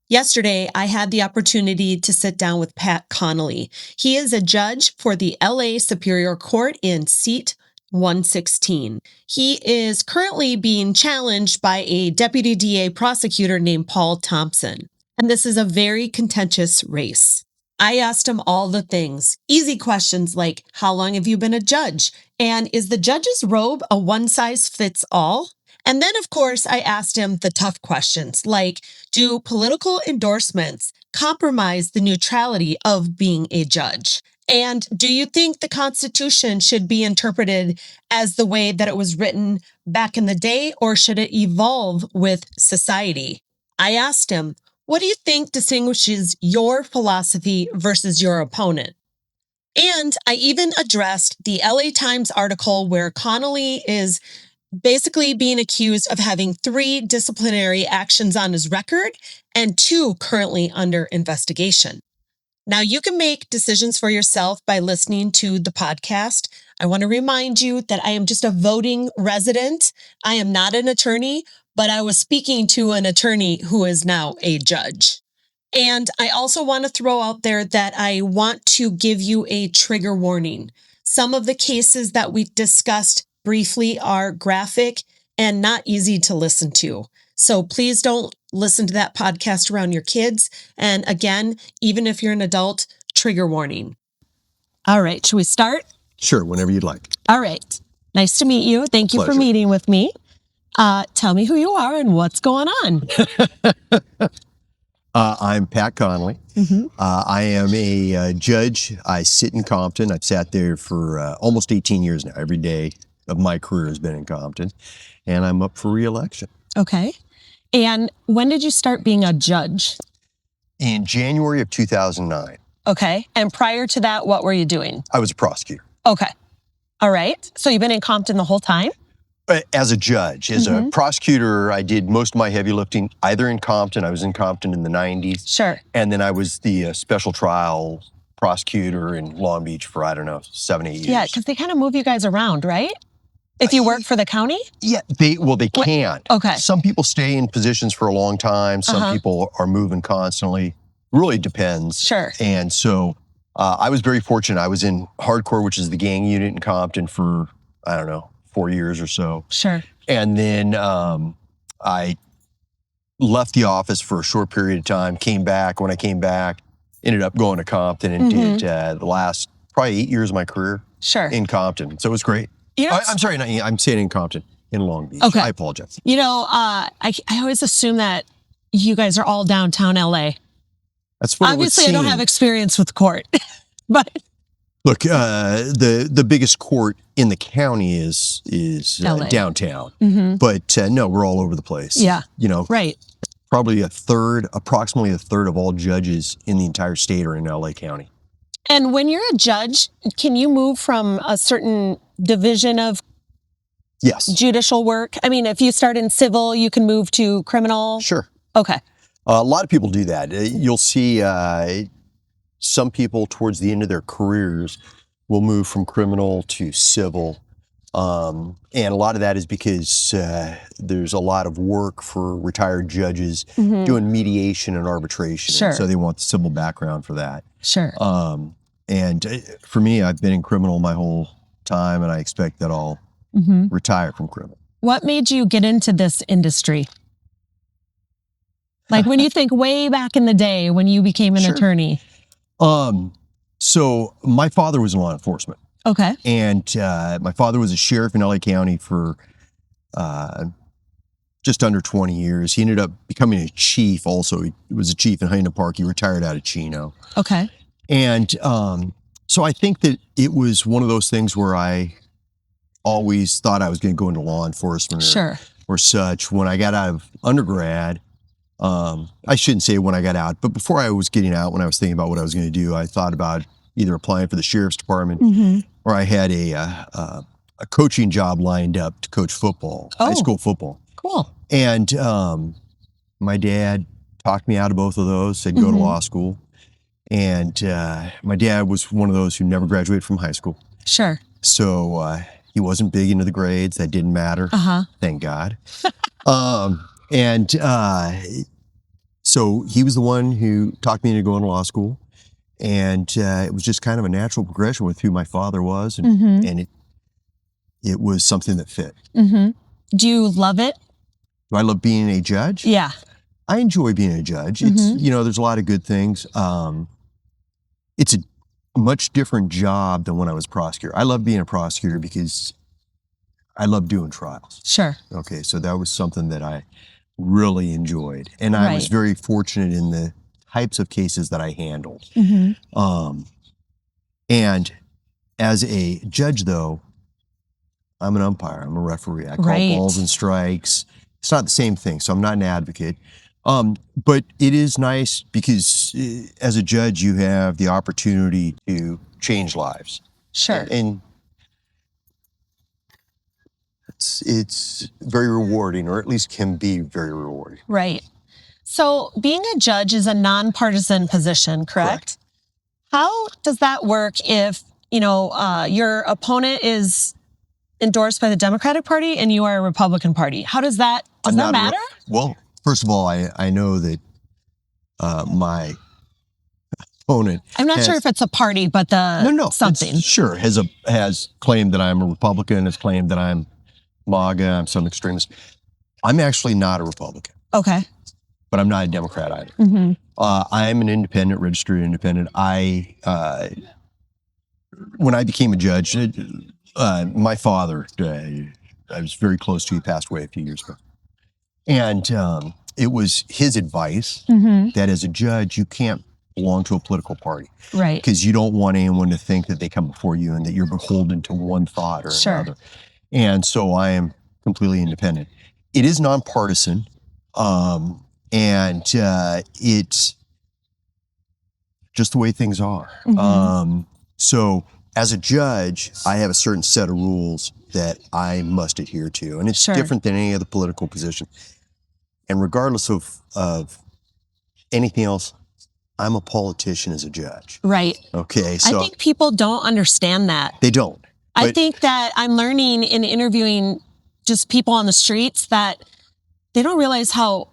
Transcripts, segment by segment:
Yesterday, I had the opportunity to sit down with Pat Connolly. He is a judge for the LA Superior Court in Seat 116. He is currently being challenged by a deputy DA prosecutor named Paul Thompson. And this is a very contentious race. I asked him all the things, easy questions like, how long have you been a judge? And is the judge's robe a one-size-fits-all? And then, of course, I asked him the tough questions like, do political endorsements compromise the neutrality of being a judge? And do you think the Constitution should be interpreted as the way that it was written back in the day, or should it evolve with society? I asked him, what do you think distinguishes your philosophy versus your opponent? And I even addressed the LA Times article where Connolly is basically being accused of having 3 disciplinary actions on his record and 2 currently under investigation. Now, you can make decisions for yourself by listening to the podcast. I want to remind you that I am just a voting resident. I am not an attorney, but I was speaking to an attorney who is now a judge. And I also want to throw out there that I want to give you a trigger warning. Some of the cases that we discussed briefly are graphic and not easy to listen to. So please don't listen to that podcast around your kids. And again, even if you're an adult, trigger warning. All right, should we start? Sure, whenever you'd like. All right. Nice to meet you. Thank you for meeting with me. Tell me who you are and what's going on. I'm Pat Connolly. I am a judge. I sit in Compton. I've sat there for almost 18 years now. Every day of my career has been in Compton, and I'm up for re-election. Okay. And when did you start being a judge? In January of 2009. Okay. And prior to that, what were you doing? I was a prosecutor. Okay. All right. So you've been in Compton the whole time? As a judge. As a prosecutor, I did most of my heavy lifting either in Compton. I was in Compton in the 90s. Sure. And then I was the special trial prosecutor in Long Beach for, 7, 8 years. Yeah, because they kind of move you guys around, right? If you work for the county? Yeah, they can. Okay. Some people stay in positions for a long time. Some people are moving constantly. Really depends. Sure. And so I was very fortunate. I was in hardcore, which is the gang unit in Compton for, 4 years or so. Sure. And then I left the office for a short period of time, came back. When I came back, ended up going to Compton and did the last probably 8 years of my career in Compton. So it was great. I'm sorry, I'm saying in Compton, in Long Beach. Okay. I apologize. I always assume that you guys are all downtown LA. That's what Obviously, it would I don't seem. have experience with court, but look, the biggest court in the county is downtown. But no, we're all over the place. Yeah. Right. Probably approximately a third of all judges in the entire state are in LA County. And when you're a judge, can you move from a certain division of judicial work? I mean, if you start in civil, you can move to criminal? Sure. Okay. A lot of people do that. You'll see some people towards the end of their careers will move from criminal to civil. And a lot of that is because there's a lot of work for retired judges doing mediation and arbitration. Sure. And so they want the civil background for that. Sure. And for me, I've been in criminal my whole time, and I expect that I'll retire from criminal. What made you get into this industry? Like when you think way back in the day when you became an attorney. So my father was in law enforcement. Okay. And my father was a sheriff in LA County for just under 20 years. He ended up becoming a chief also. He was a chief in Hyena Park. He retired out of Chino. Okay. And so I think that it was one of those things where I always thought I was going to go into law enforcement or such. When I got out of undergrad, I shouldn't say when I got out, but before I was getting out, when I was thinking about what I was going to do, I thought about either applying for the sheriff's department or I had a coaching job lined up to coach football, high school football. Cool. And my dad talked me out of both of those, said go to law school. And my dad was one of those who never graduated from high school. Sure. So he wasn't big into the grades. That didn't matter. Thank God. And So he was the one who talked me into going to law school. And it was just kind of a natural progression with who my father was. And it was something that fit. Do you love it? Do I love being a judge? Yeah. I enjoy being a judge. It's, there's a lot of good things. It's a much different job than when I was prosecutor. I love being a prosecutor because I love doing trials. Sure. Okay, so that was something that I really enjoyed. And I was very fortunate in the types of cases that I handled. And as a judge, though, I'm an umpire. I'm a referee. I call balls and strikes. It's not the same thing, so I'm not an advocate. But it is nice because as a judge, you have the opportunity to change lives. Sure. And it's very rewarding, or at least can be very rewarding. Right. So being a judge is a nonpartisan position, correct? How does that work if, your opponent is endorsed by the Democratic Party and you are a Republican Party? How does that matter? Well, first of all, I know that my opponent. I'm not sure if it's a party, but something. Sure, has claimed that I'm a Republican, has claimed that I'm MAGA, I'm some extremist. I'm actually not a Republican. Okay. But I'm not a Democrat either. I am an independent, registered independent. When I became a judge, my father, I was very close to, he passed away a few years ago. And it was his advice that as a judge, you can't belong to a political party. Right. Because you don't want anyone to think that they come before you and that you're beholden to one thought or another. And so I am completely independent. It is nonpartisan. And it's just the way things are. So as a judge, I have a certain set of rules that I must adhere to. And it's different than any other political position. And regardless of anything else, I'm a politician as a judge. Right. Okay. So I think people don't understand that. They don't. I think that I'm learning in interviewing just people on the streets that they don't realize how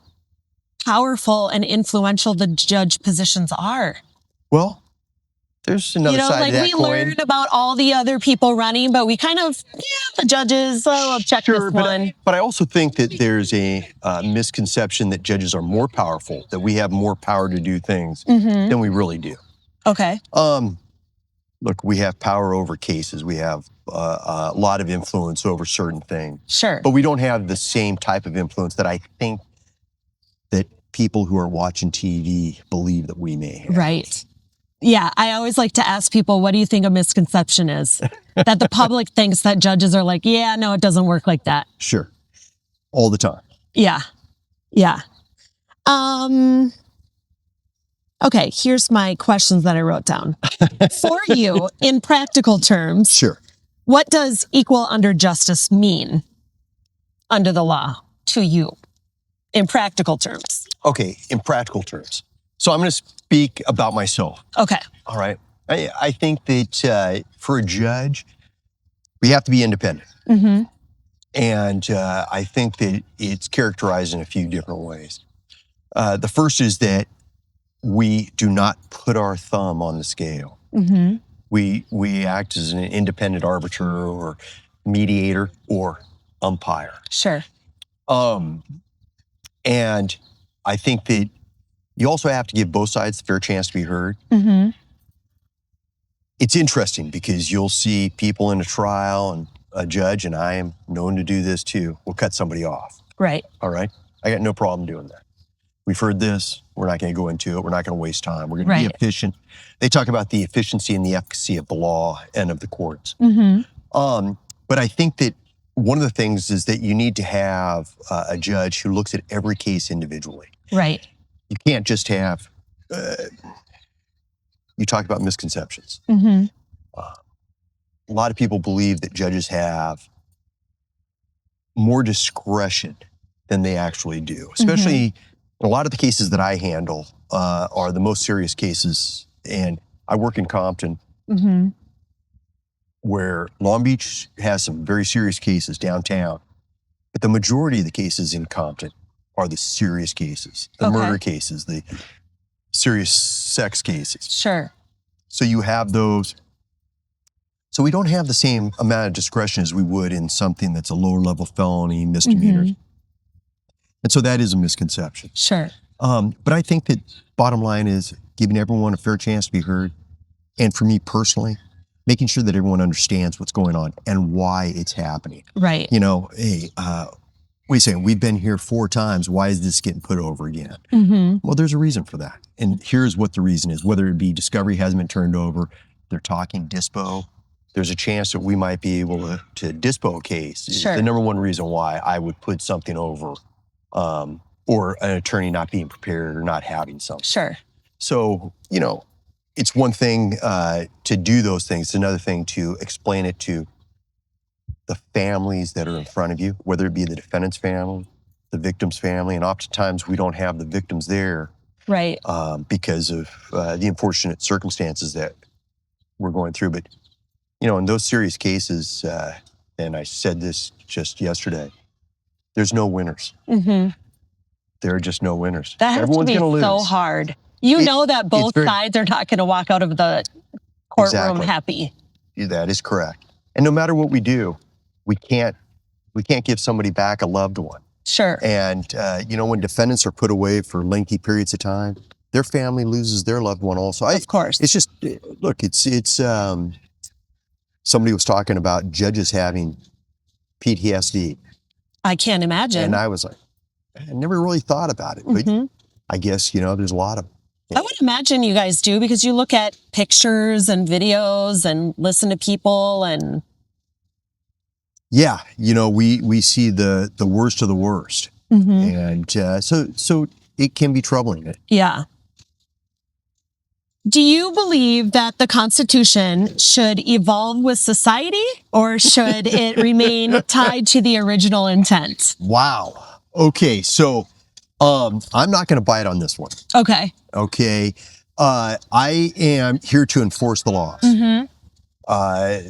powerful and influential the judge positions are. Well, there's another side to that coin. We learn about all the other people running, but we kind of, the judges, I'll check this one. But I also think that there's a misconception that judges are more powerful, that we have more power to do things than we really do. Okay. Look, we have power over cases. We have a lot of influence over certain things. Sure. But we don't have the same type of influence that I think that people who are watching TV believe that we may have. Right. Yeah, I always like to ask people, what do you think a misconception is? That the public thinks that judges are like, yeah, no, it doesn't work like that. Sure. All the time. Yeah. Yeah. Okay, here's my questions that I wrote down. For you, in practical terms, sure. What does equal under justice mean under the law to you in practical terms? Okay, in practical terms. So I'm going to speak about myself. Okay. All right. I think that for a judge, we have to be independent. And I think that it's characterized in a few different ways. The first is that we do not put our thumb on the scale. We act as an independent arbiter or mediator or umpire. Sure. And I think that you also have to give both sides a fair chance to be heard. It's interesting because you'll see people in a trial and a judge, and I am known to do this too, will cut somebody off. Right. All right? I got no problem doing that. We've heard this. We're not going to go into it. We're not going to waste time. We're going to be efficient. They talk about the efficiency and the efficacy of the law and of the courts. But I think that one of the things is that you need to have a judge who looks at every case individually. Right. You can't just have, you talk about misconceptions. A lot of people believe that judges have more discretion than they actually do, especially a lot of the cases that I handle are the most serious cases. And I work in Compton, where Long Beach has some very serious cases downtown. But the majority of the cases in Compton are the serious cases, the murder cases, the serious sex cases. Sure. So you have those. So we don't have the same amount of discretion as we would in something that's a lower level felony, misdemeanors. And so that is a misconception. Sure. But I think that bottom line is giving everyone a fair chance to be heard. And for me personally, making sure that everyone understands what's going on and why it's happening. Right. You know, hey, wait a second, we've been here 4 times. Why is this getting put over again? Well, there's a reason for that. And here's what the reason is. Whether it be discovery hasn't been turned over, they're talking dispo, there's a chance that we might be able to dispo a case. Sure. The number one reason why I would put something over, or an attorney not being prepared or not having something. Sure. So, you know, it's one thing to do those things. It's another thing to explain it to the families that are in front of you, whether it be the defendant's family, the victim's family, and oftentimes we don't have the victims there. Right. Because of the unfortunate circumstances that we're going through. But, you know, in those serious cases, and I said this just yesterday, there's no winners. There are just no winners. That has Everyone's to be gonna so lose. hard. You know that both sides are not going to walk out of the courtroom happy. That is correct. And no matter what we do, we can't give somebody back a loved one. Sure. And, you know, when defendants are put away for lengthy periods of time, their family loses their loved one also. Of course. It's just, look, it's somebody was talking about judges having PTSD. I can't imagine. And I was like, I never really thought about it. But I guess, you know, there's a lot of. I would imagine you guys do, because you look at pictures and videos and listen to people and. Yeah, you know, we see the worst of the worst. And so it can be troubling. Yeah. Do you believe that the Constitution should evolve with society, or should it remain tied to the original intent? Wow. Okay, so I'm not going to bite on this one. Okay. Okay. I am here to enforce the laws.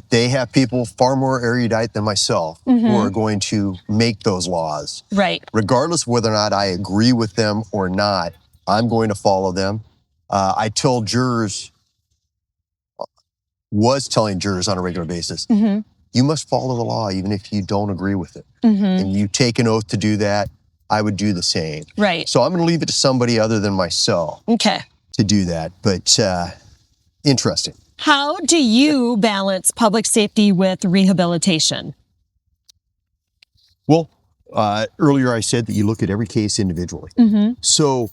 They have people far more erudite than myself who are going to make those laws. Right. Regardless of whether or not I agree with them or not, I'm going to follow them. I told jurors, was telling jurors on a regular basis, you must follow the law even if you don't agree with it. And you take an oath to do that. I would do the same. Right. So I'm going to leave it to somebody other than myself to do that. But interesting. How do you balance public safety with rehabilitation? Well, earlier I said that you look at every case individually. So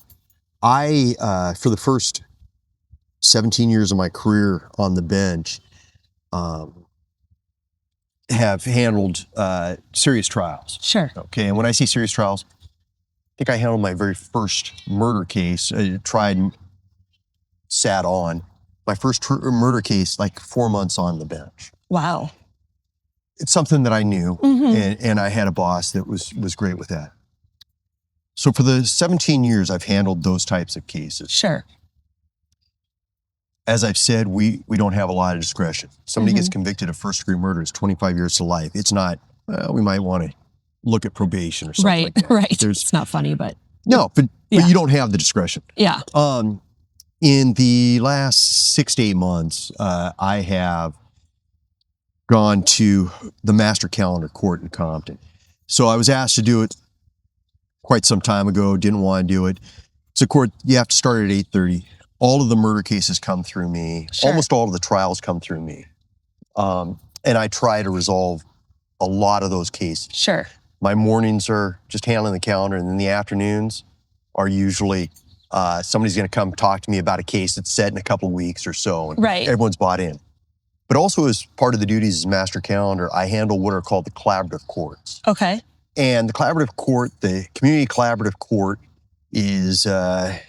I, for the first 17 years of my career on the bench, have handled serious trials. Sure. Okay, and when I say serious trials, I think I handled my very first murder case, tried and sat on. My first murder case, like 4 months on the bench. Wow. It's something that I knew, and I had a boss that was great with that. So for the 17 years, I've handled those types of cases. Sure. As I've said, we don't have a lot of discretion. Somebody gets convicted of first-degree murder, it's 25 years to life. It's not, we might want to look at probation or something like that. Right. It's not funny, but. No, but you don't have the discretion. Yeah. In the last 6 to 8 months, I have gone to the Master Calendar Court in Compton. So I was asked to do it quite some time ago, didn't want to do it. It's a court, you have to start at 8:30. All of the murder cases come through me. Sure. Almost all of the trials come through me. And I try to resolve a lot of those cases. Sure. My mornings are just handling the calendar, and then the afternoons are usually somebody's going to come talk to me about a case that's set in a couple of weeks or so, and everyone's bought in. But also, as part of the duties as Master Calendar, I handle what are called the collaborative courts. Okay. And the collaborative court, the community collaborative court, is a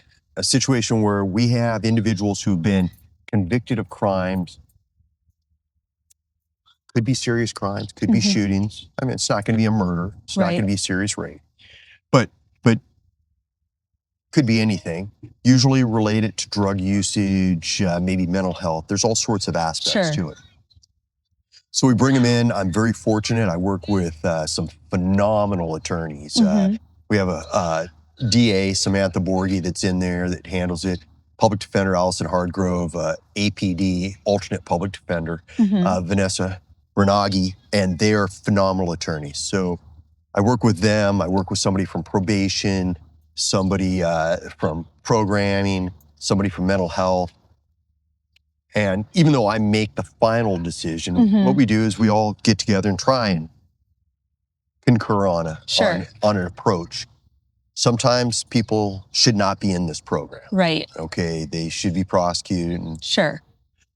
situation where we have individuals who've been convicted of crimes. Could be serious crimes, could be shootings. I mean, it's not going to be a murder. It's not going to be a serious rape. But could be anything, usually related to drug usage, maybe mental health. There's all sorts of aspects to it. So we bring them in. I'm very fortunate. I work with some phenomenal attorneys. We have a DA, Samantha Borghi, that's in there that handles it. Public defender, Allison Hardgrove, APD, alternate public defender, Vanessa Bernaghi, and they're phenomenal attorneys. So I work with them. I work with somebody from probation, somebody from programming, somebody from mental health. And even though I make the final decision, what we do is we all get together and try and concur on an approach. Sometimes people should not be in this program. Right. Okay, they should be prosecuted. And, sure.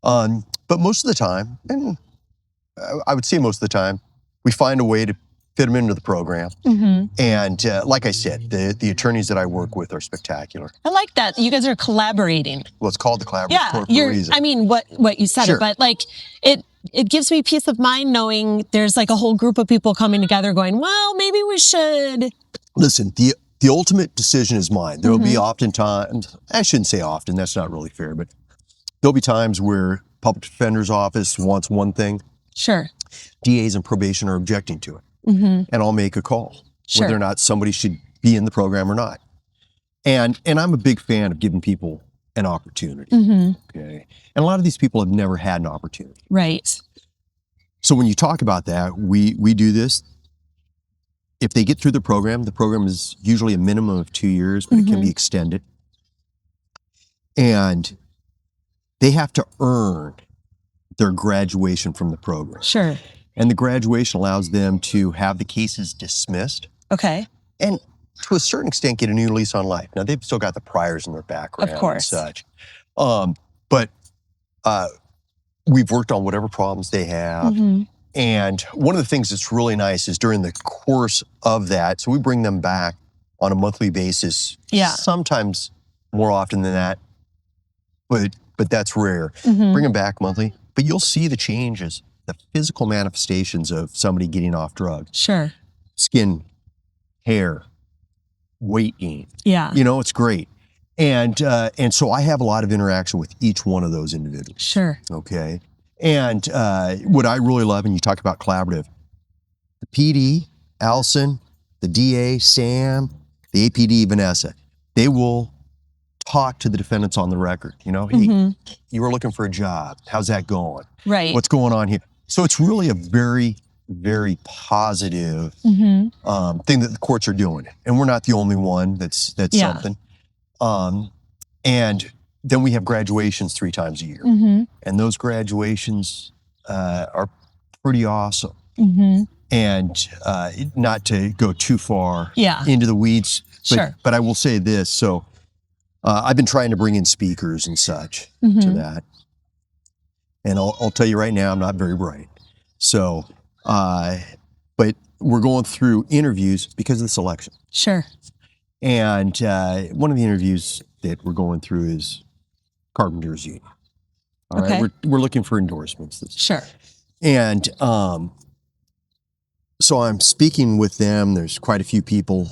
But most of the time, and I would say most of the time, we find a way to fit them into the program. And like I said, the attorneys that I work with are spectacular. I like that. You guys are collaborating. Well, it's called the collaborative court for a reason. I mean, what you said, but like it gives me peace of mind knowing there's like a whole group of people coming together going, well, maybe we should. Listen, the ultimate decision is mine. There will be oftentimes, I shouldn't say often, that's not really fair, but there'll be times where public defender's office wants one thing. Sure. DAs and probation are objecting to it. And I'll make a call whether or not somebody should be in the program or not. And I'm a big fan of giving people an opportunity. Okay. And a lot of these people have never had an opportunity. Right. So when you talk about that, we do this. If they get through the program is usually a minimum of 2 years, but it can be extended. And they have to earn their graduation from the program. Sure. And the graduation allows them to have the cases dismissed. Okay. And to a certain extent, get a new lease on life. Now, they've still got the priors in their background and such. But we've worked on whatever problems they have. And one of the things that's really nice is during the course of that, so we bring them back on a monthly basis. Sometimes more often than that, but that's rare. Bring them back monthly. But you'll see the changes, the physical manifestations of somebody getting off drugs. Sure. Skin, hair, weight gain. Yeah. You know, it's great. And so I have a lot of interaction with each one of those individuals. Sure. Okay. And what I really love, and you talk about collaborative, the PD, Allison, the DA, Sam, the APD, Vanessa, they will talk to the defendants on the record. You know, hey, you were looking for a job. How's that going? Right. What's going on here? So it's really a very, very positive thing that the courts are doing. And we're not the only one that's something. And then we have graduations 3 times a year. And those graduations are pretty awesome. And not to go too far into the weeds, but I will say this. So I've been trying to bring in speakers and such to that. And I'll tell you right now, I'm not very bright. So, but we're going through interviews because of this election. Sure. And one of the interviews that we're going through is Carpenters Union. All right, we're looking for endorsements. Sure. And so I'm speaking with them. There's quite a few people.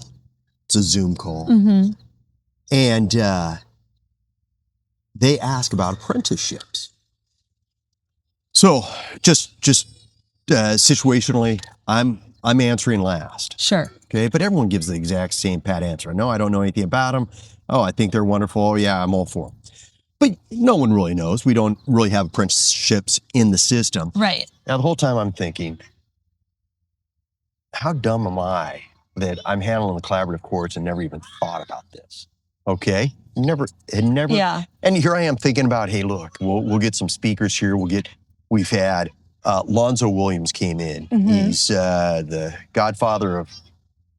It's a Zoom call. And they ask about apprenticeships. So just situationally, I'm answering last. Sure. Okay, but everyone gives the exact same pat answer. No, I don't know anything about them. Oh, I think they're wonderful. Oh, yeah, I'm all for them. But no one really knows. We don't really have apprenticeships in the system. Right. Now, the whole time I'm thinking, how dumb am I that I'm handling the collaborative courts and never even thought about this? Okay? Never. Yeah. And here I am thinking about, hey, look, we'll get some speakers here. We've had Lonzo Williams came in. He's the godfather of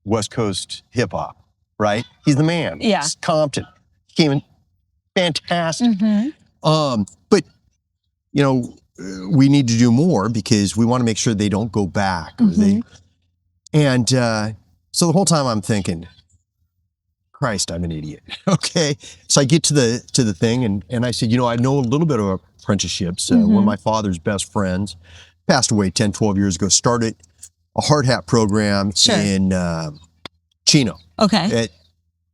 West Coast hip hop, right? He's the man. Yeah. He's Compton. He came in fantastic. But, you know, we need to do more because we want to make sure they don't go back. Or so the whole time I'm thinking, Christ, I'm an idiot. Okay. So I get to the thing and I said, you know, I know a little bit of apprenticeships. One of my father's best friends passed away 10, 12 years ago, started a hard hat program in Chino. Okay. At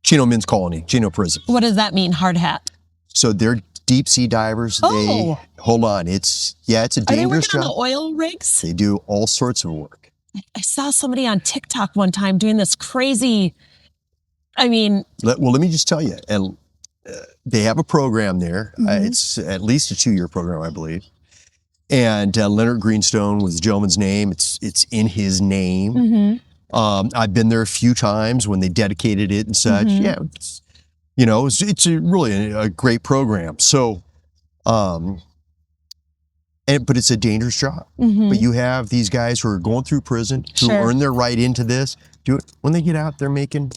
Chino Men's Colony, Chino Prison. What does that mean, hard hat? So they're deep sea divers. Oh. Hold on. It's a dangerous job. Are they working on the oil rigs? They do all sorts of work. I saw somebody on TikTok one time doing this crazy I mean... Let me just tell you, and they have a program there. It's at least a 2-year program, I believe. And Leonard Greenstone was the gentleman's name. It's in his name. I've been there a few times when they dedicated it and such. Yeah, it's really a great program. So, but it's a dangerous job. But you have these guys who are going through prison, who earn their right into this. Do it when they get out. They're making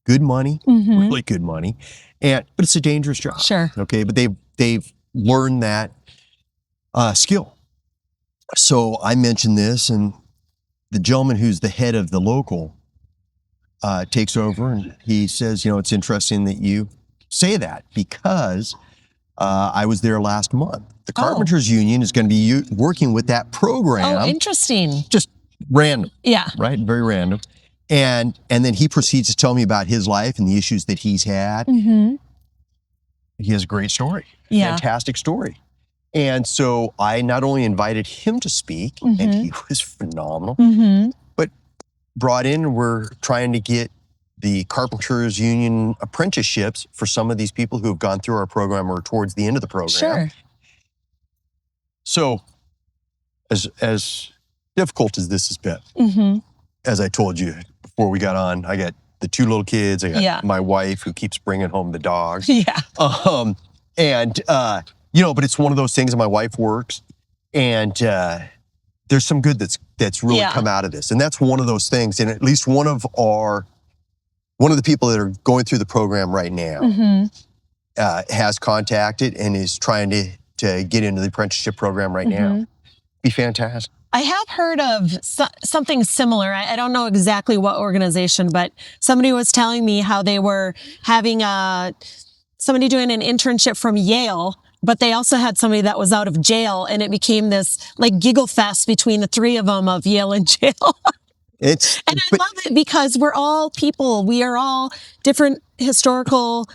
good money, really good money, but it's a dangerous job. Okay, but they've learned that skill. So I mentioned this, and the gentleman who's the head of the local takes over, and he says, it's interesting that you say that, because I was there last month. The Carpenters Union is going to be working with that program. Oh, interesting. Just random. Yeah. Right? Very random. And then he proceeds to tell me about his life and the issues that he's had. He has a great story. Fantastic story. And so I not only invited him to speak, and he was phenomenal, but brought in, we're trying to get the Carpenters Union apprenticeships for some of these people who have gone through our program or towards the end of the program. So as difficult as this has been, as I told you before we got on, I got the 2 little kids. I got my wife who keeps bringing home the dogs. But it's one of those things that my wife works, and there's some good that's really come out of this. And that's one of those things. And at least one of the people that are going through the program right now has contacted and is trying to get into the apprenticeship program right now. Be fantastic. I have heard of something similar. I don't know exactly what organization, but somebody was telling me how they were having somebody doing an internship from Yale, but they also had somebody that was out of jail, and it became this like giggle fest between the 3 of them of Yale and jail. I love it because we're all people. We are all different historical,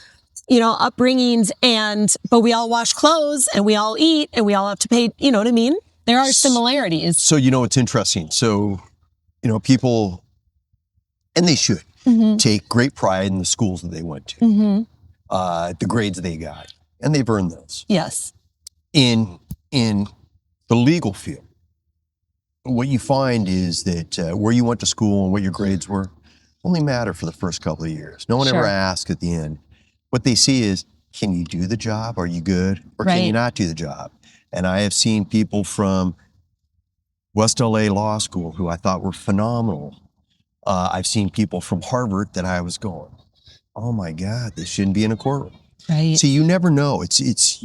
upbringings, but we all wash clothes and we all eat and we all have to pay, you know what I mean? There are similarities. So, it's interesting. So, people, and they should, take great pride in the schools that they went to, the grades they got, and they've earned those. Yes. In the legal field, what you find is that where you went to school and what your grades were only matter for the first couple of years. No one ever asks at the end. What they see is, can you do the job? Are you good? Or can you not do the job? And I have seen people from West LA Law School who I thought were phenomenal. I've seen people from Harvard that I was going, oh my God, this shouldn't be in a courtroom. Right. So you never know. It's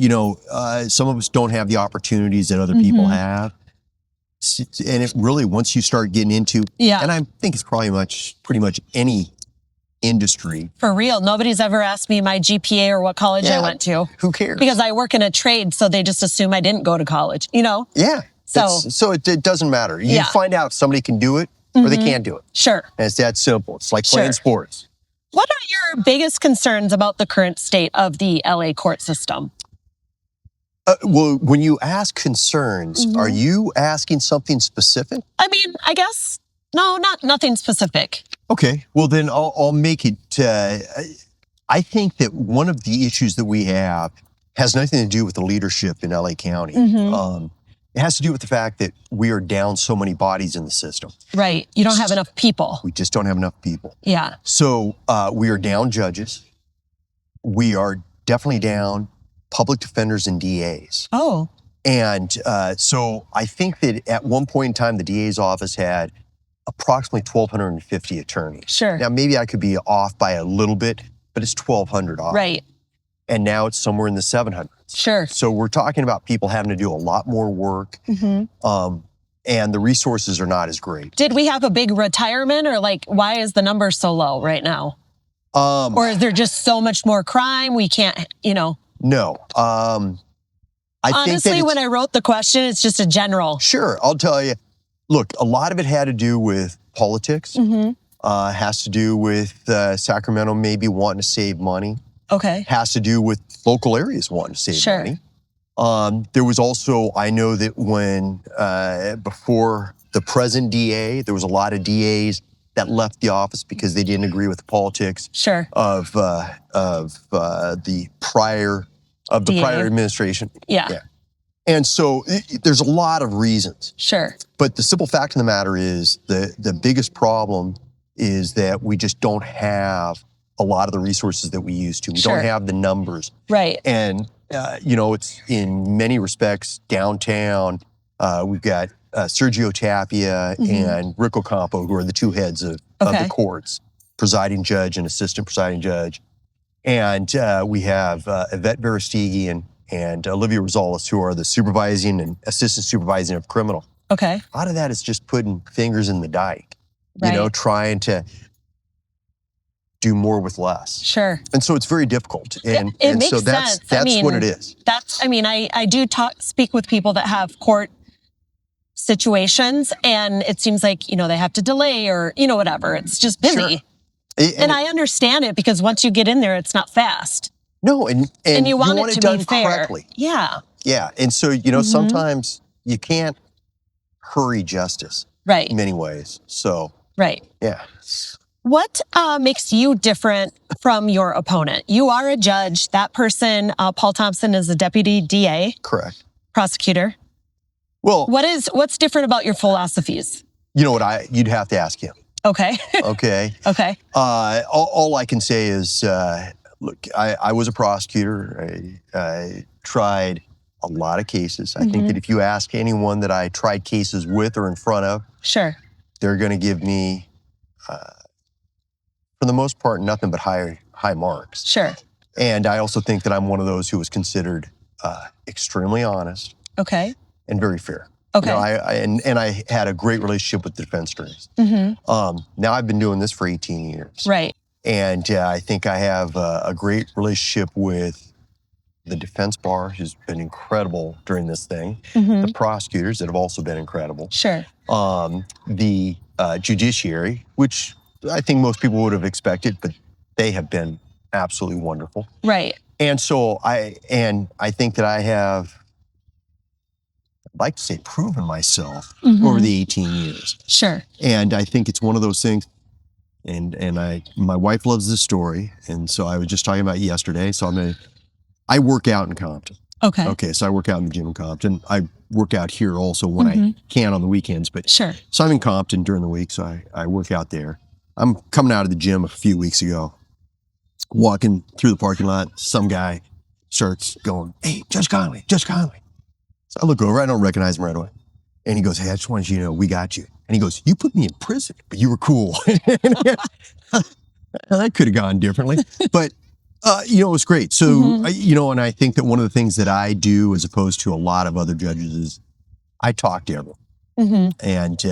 some of us don't have the opportunities that other people have. And it really, once you start getting into, and I think it's probably pretty much any industry. For real. Nobody's ever asked me my GPA or what college I went to. Who cares? Because I work in a trade, so they just assume I didn't go to college, Yeah. So it doesn't matter. You find out if somebody can do it or they can't do it. Sure. And it's that simple. It's like playing sports. What are your biggest concerns about the current state of the LA court system? Well, when you ask concerns, are you asking something specific? I mean, I guess, no, nothing specific. Okay, well then I'll make it, I think that one of the issues that we have has nothing to do with the leadership in LA County. It has to do with the fact that we are down so many bodies in the system. Right, you don't have enough people. We just don't have enough people. Yeah. So we are down judges. We are definitely down public defenders and DAs. Oh. And so I think that at one point in time, the DA's office had approximately 1,250 attorneys. Sure. Now, maybe I could be off by a little bit, but it's 1,200 off. Right. And now it's somewhere in the 700s. Sure. So we're talking about people having to do a lot more work. And the resources are not as great. Did we have a big retirement, or why is the number so low right now? Or is there just so much more crime? We can't, No. Honestly, when I wrote the question, it's just a general. Sure. I'll tell you. Look, a lot of it had to do with politics. Has to do with Sacramento maybe wanting to save money. Okay. Has to do with local areas wanting to save money. There was also, I know that when, before the present DA, there was a lot of DAs that left the office because they didn't agree with the politics of the prior administration. Yeah. And so there's a lot of reasons. Sure. But the simple fact of the matter is the biggest problem is that we just don't have a lot of the resources that we used to. We don't have the numbers. Right. And, it's in many respects downtown. We've got Sergio Tapia and Rick Ocampo, who are the two heads of the courts, presiding judge and assistant presiding judge. And we have Yvette Verestigi and Olivia Rosales, who are the supervising and assistant supervising of criminal. Okay. A lot of that is just putting fingers in the dike, trying to do more with less. Sure. And so it's very difficult. And, it makes so that's sense. what it is. I do speak with people that have court situations, and it seems like, they have to delay or, whatever. It's just busy. Sure. And I understand it because once you get in there, it's not fast. No, and you want it to be fair. Correctly. Yeah. Yeah. And so, sometimes you can't hurry justice. Right. In many ways. So. Right. Yeah. What makes you different from your opponent? You are a judge. That person, Paul Thompson, is a deputy DA. Correct. Prosecutor. Well, what's different about your philosophies? You know what? You'd have to ask him. Okay. Okay. Okay. All I can say is, look, I was a prosecutor. I tried a lot of cases. I think that if you ask anyone that I tried cases with or in front of, sure, they're going to give me, for the most part, nothing but high marks. Sure. And I also think that I'm one of those who was considered extremely honest. Okay. And very fair. Okay. I had a great relationship with the defense attorneys. Now I've been doing this for 18 years. Right. And I think I have a great relationship with the defense bar, who's been incredible during this thing. The prosecutors that have also been incredible. Sure. The judiciary, which I think most people would have expected, but they have been absolutely wonderful. Right. And so I think that I have, I'd like to say, proven myself over the 18 years. Sure. And I think it's one of those things, and my wife loves this story, and so I was just talking about it yesterday, so I work out in Compton. Okay. Okay, so I work out in the gym in Compton. I work out here also when I can on the weekends, but sure. So I'm in Compton during the week, so I work out there. I'm coming out of the gym a few weeks ago, walking through the parking lot, some guy starts going, "Hey, Judge Connolly, Judge Connolly." So I look over, I don't recognize him right away. And he goes, "Hey, I just wanted you to know, we got you." And he goes, "You put me in prison, but you were cool." That could have gone differently. But, it was great. So, and I think that one of the things that I do as opposed to a lot of other judges is I talk to everyone. And,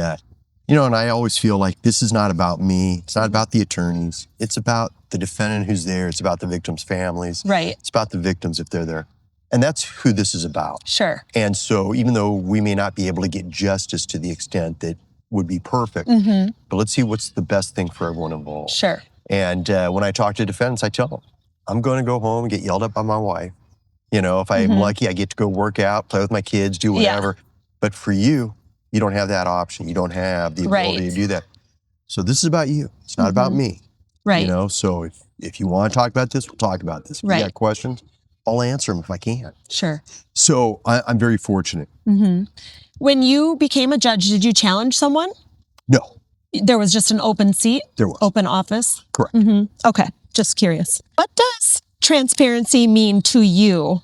and I always feel like this is not about me. It's not about the attorneys. It's about the defendant who's there. It's about the victims' families. Right. It's about the victims if they're there. And that's who this is about. Sure. And so even though we may not be able to get justice to the extent that would be perfect, but let's see what's the best thing for everyone involved. Sure. And when I talk to defendants, I tell them, I'm going to go home and get yelled at by my wife. If I'm lucky, I get to go work out, play with my kids, do whatever. Yeah. But for you, you don't have that option. You don't have the ability to do that. So this is about you. It's not about me. Right. So if you want to talk about this, we'll talk about this. If you got questions, I'll answer them if I can. Sure. So I'm very fortunate. When you became a judge, did you challenge someone? No. There was just an open seat? There was. Open office? Correct. Okay. Just curious. What does transparency mean to you?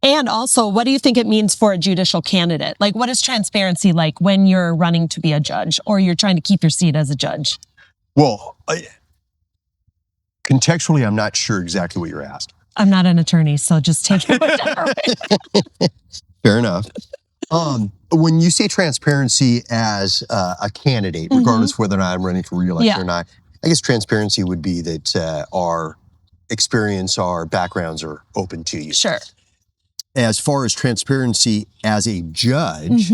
And also, what do you think it means for a judicial candidate? Like, what is transparency like when you're running to be a judge or you're trying to keep your seat as a judge? Well, contextually, I'm not sure exactly what you're asking. I'm not an attorney, so just take it whichever way. Fair enough. When you say transparency as a candidate, regardless of whether or not I'm running for re-election or not, I guess transparency would be that our experience, our backgrounds are open to you. Sure. As far as transparency as a judge,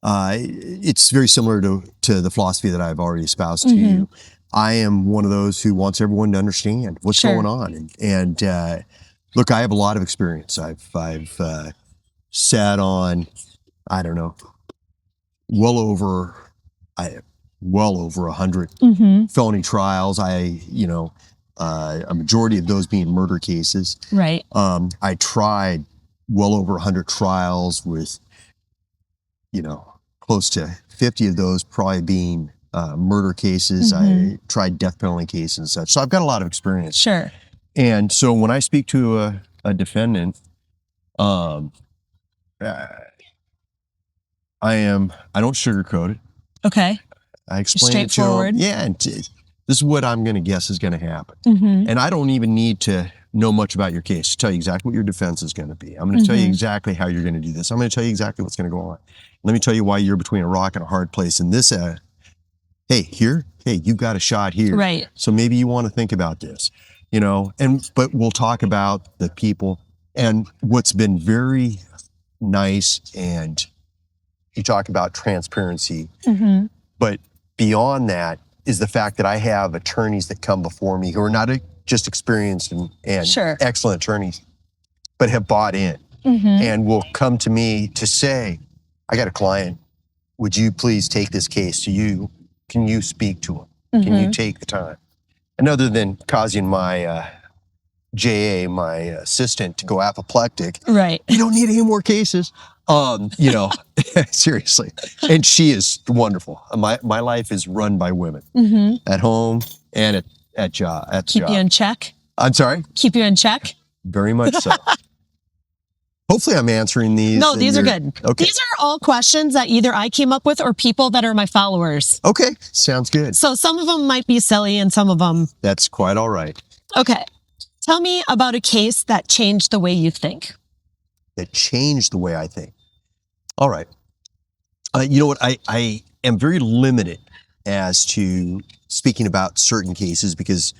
it's very similar to the philosophy that I've already espoused to you. I am one of those who wants everyone to understand what's going on. And look, I have a lot of experience. I've sat on, I don't know, well over well over 100 felony trials. A majority of those being murder cases. Right. I tried well over 100 trials with, close to 50 of those probably being murder cases. I tried death penalty cases and such. So I've got a lot of experience. Sure. And so when I speak to a defendant, I don't sugarcoat it. Okay. I explain it to them. Yeah, and this is what I'm going to guess is going to happen. And I don't even need to know much about your case to tell you exactly what your defense is going to be. I'm going to tell you exactly how you're going to do this. I'm going to tell you exactly what's going to go on. Let me tell you why you're between a rock and a hard place. And this, hey, you got a shot here. Right. So maybe you want to think about this, but we'll talk about the people. And what's been very nice, and you talk about transparency, but beyond that is the fact that I have attorneys that come before me who are not just experienced and excellent attorneys, but have bought in and will come to me to say, I got a client. Would you please take this case to you? Can you speak to him? Can you take the time? And other than causing my JA, my assistant, to go apoplectic, right? We don't need any more cases. Seriously. And she is wonderful. My life is run by women at home and at job. Keep you in check? I'm sorry? Keep you in check? Very much so. Hopefully I'm answering these. No, these are good. Okay. These are all questions that either I came up with or people that are my followers. Okay. Sounds good. So some of them might be silly and some of them. That's quite all right. Okay. Tell me about a case that changed the way you think. That changed the way I think. All right. You know what? I am very limited as to speaking about certain cases because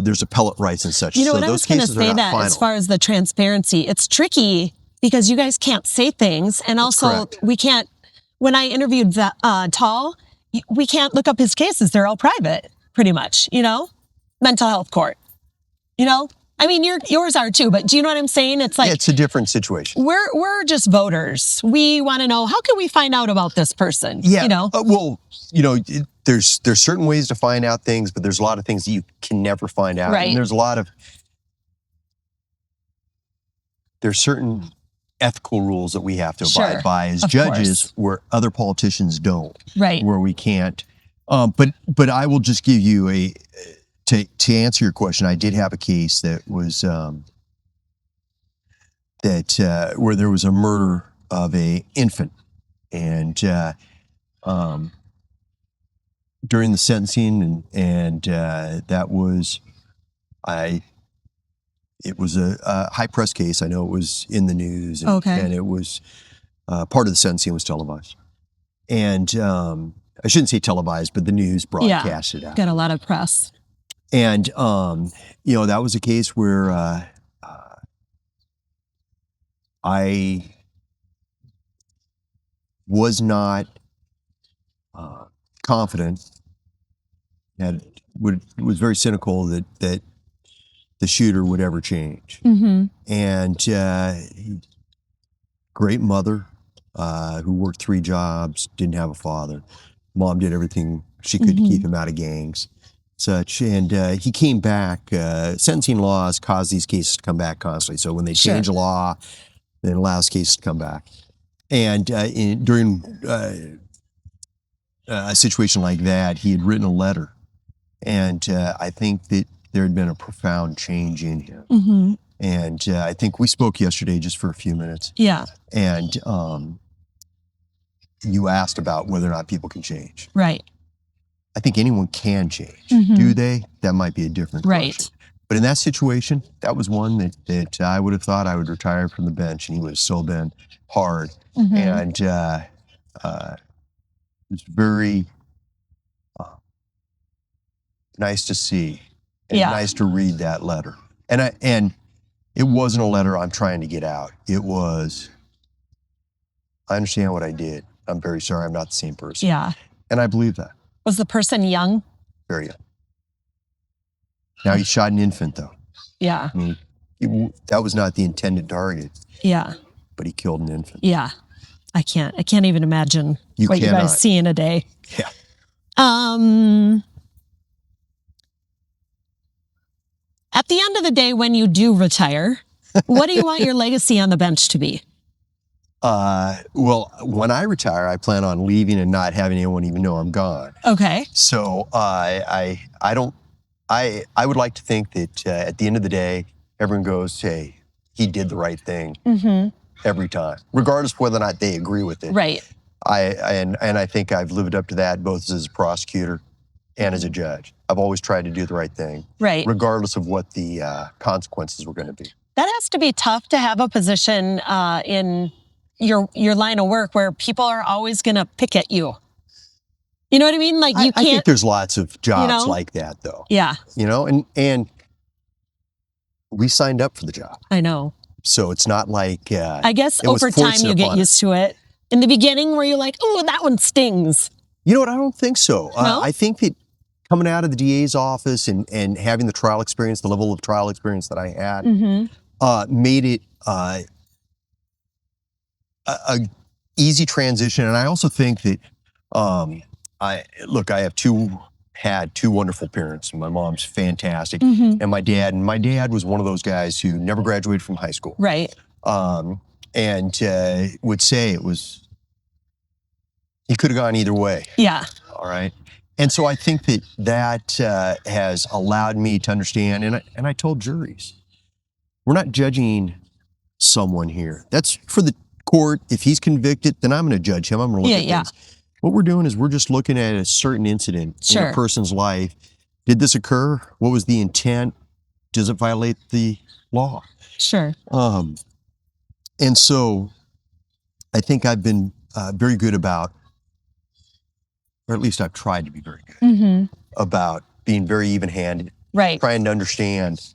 there's appellate rights and such. You know what, I was going to say that final. As far as the transparency, it's tricky because you guys can't say things. And also we can't, when I interviewed Tall, we can't look up his cases. They're all private, pretty much, mental health court, I mean, yours are too, but do you know what I'm saying? It's like, it's a different situation. We're just voters. We want to know, how can we find out about this person? Yeah. There's certain ways to find out things, but there's a lot of things that you can never find out. Right. And there's certain ethical rules that we have to abide by as judges where other politicians don't. Right. Where we can't. But I will just give you to answer your question, I did have a case that was where there was a murder of an infant, and during the sentencing, and that was it was a high press case. I know it was in the news, and it was part of the sentencing was televised, and I shouldn't say televised, but the news broadcast it out. Got a lot of press. And, that was a case where I was not confident, and was very cynical that the shooter would ever change. And great mother who worked 3 jobs, didn't have a father. Mom did everything she could to keep him out of gangs. Such, and he came back. Sentencing laws cause these cases to come back constantly. So when they change a law, it allows cases to come back. And during a situation like that, he had written a letter, and I think that there had been a profound change in him. And I think we spoke yesterday just for a few minutes. Yeah. And you asked about whether or not people can change. Right. I think anyone can change. Do they? That might be a different question. But in that situation, that was one that I would have thought I would retire from the bench, and he would have still been hard. And it was very nice to see, and nice to read that letter. And it wasn't a letter I'm trying to get out. It was, I understand what I did. I'm very sorry. I'm not the same person. Yeah. And I believe that. Was the person young? Very young. Now he shot an infant, though. Yeah. I mean, that was not the intended target. Yeah. But he killed an infant. Yeah. I can't even imagine what you guys see in a day. Yeah. At the end of the day, when you do retire, what do you want your legacy on the bench to be? Well, when I retire, I plan on leaving and not having anyone even know I'm gone. Okay. So I would like to think that at the end of the day, everyone goes, hey, he did the right thing every time, regardless of whether or not they agree with it. Right. And I think I've lived up to that both as a prosecutor and as a judge. I've always tried to do the right thing, right, regardless of what the consequences were going to be. That has to be tough to have a position in your line of work where people are always going to pick at you. You know what I mean? Like you can't. I think there's lots of jobs like that, though. Yeah. You know, and we signed up for the job. I know. So it's not like I guess over time you get used to it. In the beginning, were you like, oh, that one stings? You know what? I don't think so. No? I think that coming out of the DA's office and having the trial experience, the level of trial experience that I had, made it a easy transition. And I also think that I had two wonderful parents. My mom's fantastic, and my dad. And my dad was one of those guys who never graduated from high school. Right. And would say he could have gone either way. Yeah. All right. And so I think that has allowed me to understand, and I told juries, we're not judging someone here. That's for the court. If he's convicted, then I'm going to judge him. I'm going to look at things. What we're doing is we're just looking at a certain incident in a person's life. Did this occur? What was the intent? Does it violate the law? Sure. And so I think I've been very good about, or at least I've tried to be very good about being very even-handed. Right. Trying to understand,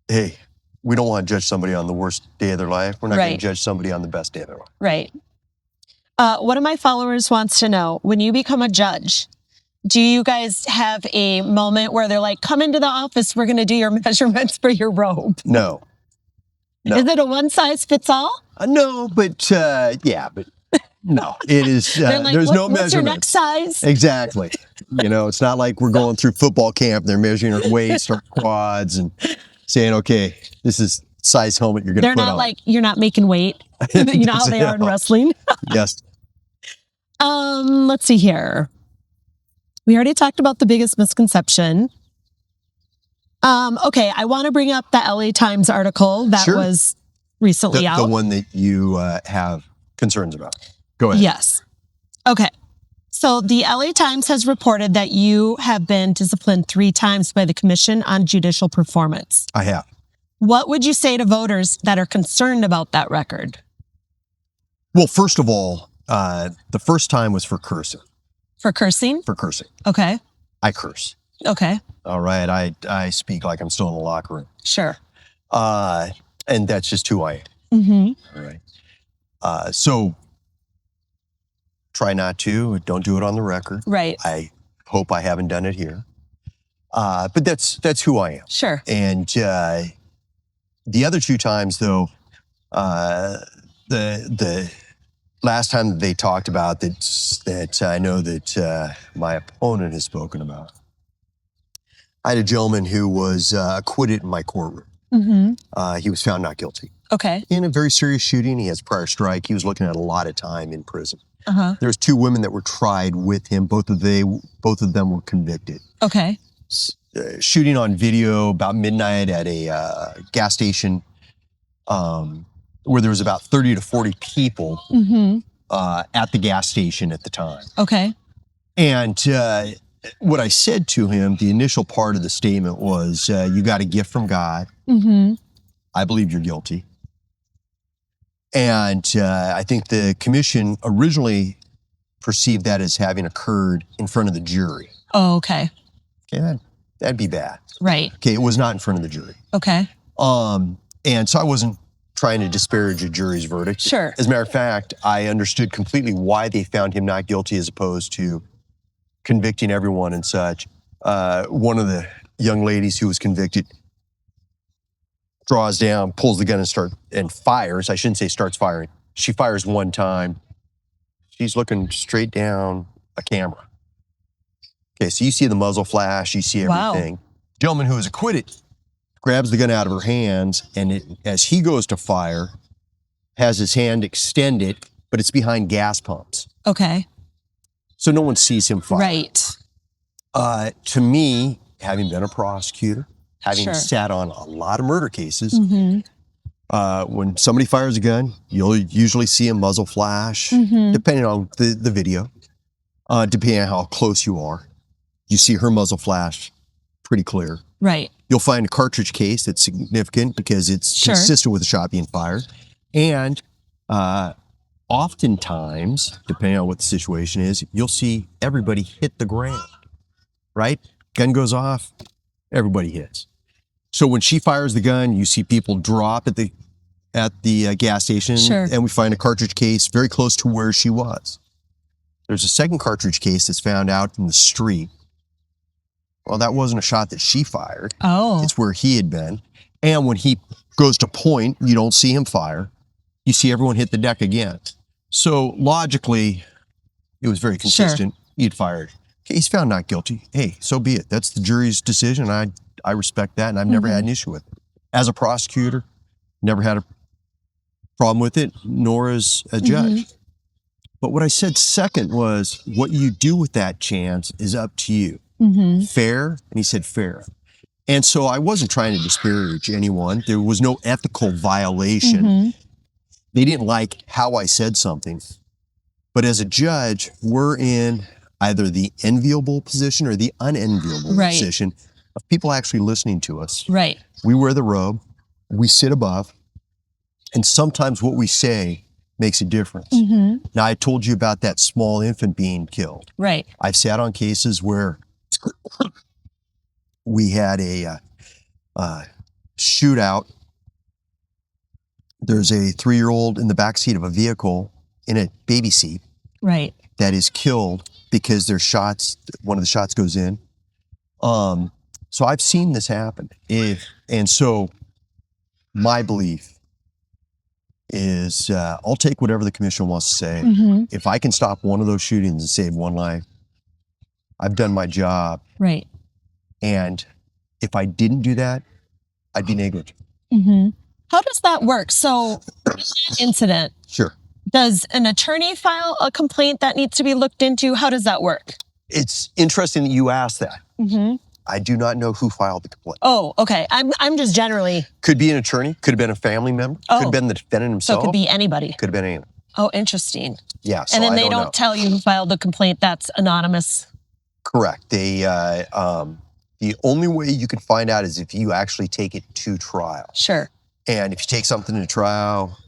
hey, we don't want to judge somebody on the worst day of their life. We're not going to judge somebody on the best day of their life. Right. One of my followers wants to know, when you become a judge, do you guys have a moment where they're like, come into the office, we're going to do your measurements for your robe? No. Is it a one-size-fits-all? No, but no, it is, like, there's no measurement. What's your next size? Exactly. You know, it's not like we're going through football camp, they're measuring our waist or quads and saying, okay, this is size helmet you're going to put on. They're not like, you're not making weight. You know how they are in wrestling? Yes. Let's see here. We already talked about the biggest misconception. Okay, I want to bring up the LA Times article that was recently out. The one that you have concerns about. Go ahead. Yes. Okay. So the LA Times has reported that you have been disciplined 3 times by the Commission on Judicial Performance. I have. What would you say to voters that are concerned about that record? Well, first of all, the first time was for cursing. For cursing? For cursing. Okay. I curse. Okay. All right. I speak like I'm still in the locker room. Sure. And that's just who I am. All right. So try not to. Don't do it on the record. Right. I hope I haven't done it here. But that's who I am. Sure. And the other 2 times, though, the last time that they talked about that I know that my opponent has spoken about, I had a gentleman who was acquitted in my courtroom. He was found not guilty. Okay. In a very serious shooting. He has prior strike. He was looking at a lot of time in prison. There was 2 women that were tried with him. Both of them were convicted. Okay. Shooting on video about midnight at a gas station where there was about 30 to 40 people at the gas station at the time. Okay. And what I said to him, the initial part of the statement was, you got a gift from God. I believe you're guilty. And I think the commission originally perceived that as having occurred in front of the jury. Oh, okay. Okay, that'd be bad. Right. Okay, it was not in front of the jury. Okay. And so I wasn't trying to disparage a jury's verdict. Sure. As a matter of fact, I understood completely why they found him not guilty as opposed to convicting everyone and such. One of the young ladies who was convicted draws down, pulls the gun and fires. I shouldn't say starts firing. She fires 1 time. She's looking straight down a camera. Okay, so you see the muzzle flash, you see everything. Wow. Gentleman who is acquitted grabs the gun out of her hands, and as he goes to fire, has his hand extended, but it's behind gas pumps. Okay. So no one sees him fire. Right. To me, having been a prosecutor, having Sure. sat on a lot of murder cases, when somebody fires a gun, you'll usually see a muzzle flash, depending on the video, depending on how close you are. You see her muzzle flash pretty clear. Right. You'll find a cartridge case that's significant because it's consistent with the shot being fired. And oftentimes, depending on what the situation is, you'll see everybody hit the ground, right? Gun goes off, everybody hits. So when she fires the gun, you see people drop at the gas station, and we find a cartridge case very close to where she was. There's a second cartridge case that's found out in the street. Well, that wasn't a shot that she fired. Oh. It's where he had been. And when he goes to point, you don't see him fire. You see everyone hit the deck again. So logically, it was very consistent. He had fired. Okay, he's found not guilty. Hey, so be it. That's the jury's decision. I respect that, and I've never had an issue with it. As a prosecutor, never had a problem with it, nor as a judge. But what I said second was, what you do with that chance is up to you. Fair? And he said fair. And so I wasn't trying to disparage anyone. There was no ethical violation. They didn't like how I said something. But as a judge, we're in either the enviable position or the unenviable position of people actually listening to us. Right. We wear the robe. We sit above. And sometimes what we say makes a difference. Now, I told you about that small infant being killed. Right. I've sat on cases where we had a shootout. There's a 3-year-old in the backseat of a vehicle in a baby seat. Right. That is killed because there's shots, one of the shots goes in. So I've seen this happen. And so my belief is I'll take whatever the commission wants to say. If I can stop one of those shootings and save one life, I've done my job. Right. And if I didn't do that, I'd be negligent. How does that work? So, incident. Sure. Does an attorney file a complaint that needs to be looked into? How does that work? It's interesting that you asked that. I do not know who filed the complaint. Oh, okay. I'm just generally. Could be an attorney. Could have been a family member. Could have been the defendant himself. So it could be anybody. Could have been anyone. Oh, interesting. Yeah. So and then they don't don't tell you who filed the complaint. That's anonymous. Correct. They the only way you can find out is if you actually take it to trial. Sure. And if you take something to trial,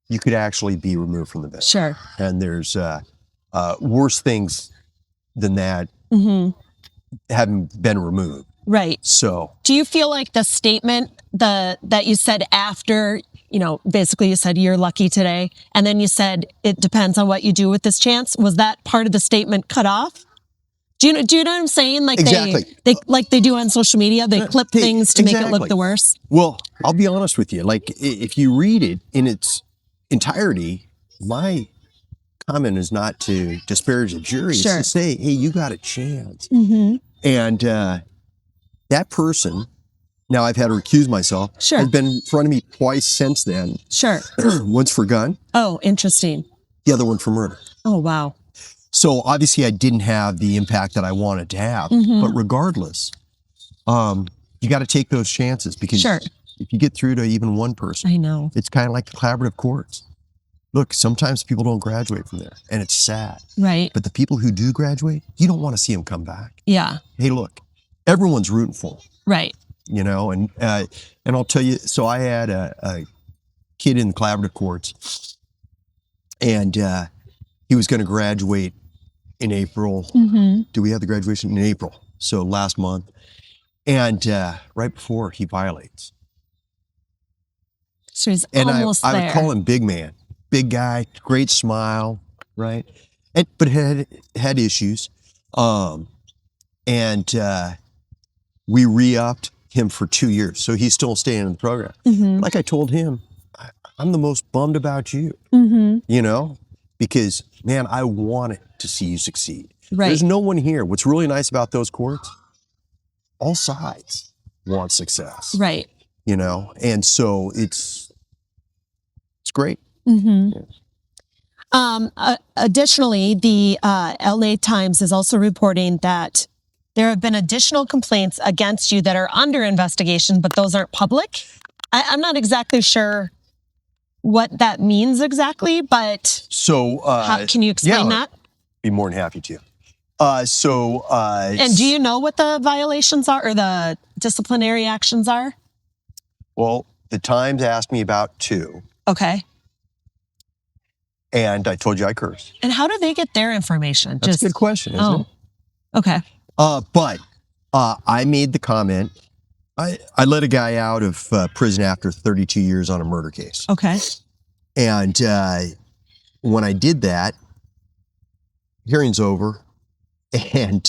you could actually be removed from the bench. Sure. And there's worse things than that haven't been removed. Right. So do you feel like the statement that you said after, basically you said you're lucky today, and then you said it depends on what you do with this chance, was that part of the statement cut off? Do you know what I'm saying? Like exactly. they like they do on social media, they clip things to make it look the worst. Well, I'll be honest with you. Like if you read it in its entirety, my comment is not to disparage the jury. It's to say, hey, you got a chance. And that person, now I've had to recuse myself, has been in front of me twice since then. Sure. Once for gun. Oh, interesting. The other one for murder. Oh, wow. So obviously I didn't have the impact that I wanted to have. But regardless, you got to take those chances because if you get through to even one person, I know. It's kind of like the collaborative courts. Look, sometimes people don't graduate from there, and it's sad. Right. But the people who do graduate, you don't want to see them come back. Yeah. Hey, look, everyone's rooting for them. Right. And I'll tell you, so I had a kid in the collaborative courts, and he was going to graduate in April. Do we have the graduation in April? So last month. And right before he violates. So he's almost there. I would call him big man. Big guy, great smile, right? But had issues. And we re-upped him for 2 years. So he's still staying in the program. Like I told him, I'm the most bummed about you, because, man, I wanted to see you succeed. Right. There's no one here. What's really nice about those courts, all sides want success. Right. You know, and so it's great. Mm-hmm. Yeah. Additionally, the LA Times is also reporting that there have been additional complaints against you that are under investigation, but those aren't public. I'm not exactly sure what that means exactly, but so can you explain that? Be more than happy to. And do you know what the violations are or the disciplinary actions are? Well, the Times asked me about 2. Okay. And I told you I cursed. And how do they get their information? That's a good question, isn't it? Okay. But I made the comment. I let a guy out of prison after 32 years on a murder case. Okay. And when I did that, hearing's over, and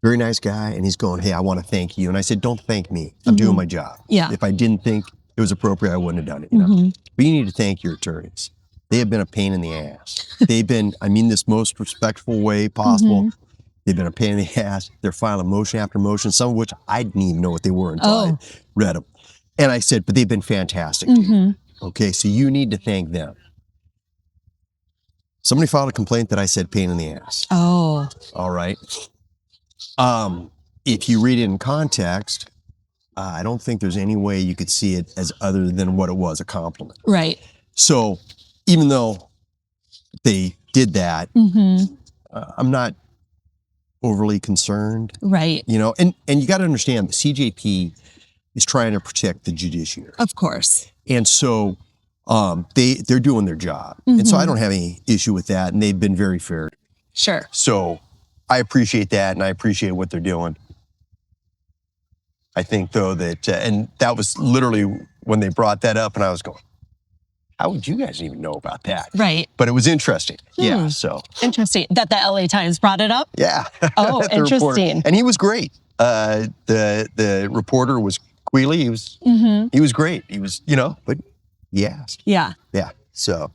very nice guy, and he's going, "Hey, I want to thank you." And I said, "Don't thank me. I'm doing my job. Yeah. If I didn't think it was appropriate, I wouldn't have done it. You know? But you need to thank your attorneys. They have been a pain in the ass. They've been, I mean this most respectful way possible. They've been a pain in the ass. They're filing motion after motion, some of which I didn't even know what they were until I read them. And I said, but they've been fantastic to you. Okay, so you need to thank them." Somebody filed a complaint that I said pain in the ass. Oh. All right. If you read it in context, I don't think there's any way you could see it as other than what it was, a compliment. Right. So even though they did that, I'm not overly concerned. Right. You know, and you got to understand the CJP is trying to protect the judiciary. Of course. And so they're doing their job. And so I don't have any issue with that. And they've been very fair. Sure. So I appreciate that, and I appreciate what they're doing. I think, though, that, and that was literally when they brought that up, and I was going, how would you guys even know about that? Right. But it was interesting. Yeah, so. Interesting that the LA Times brought it up? Yeah. Oh, interesting. And he was great. The reporter was Quealy. He was great. He was, you know, but he asked. Yeah. Yeah, so.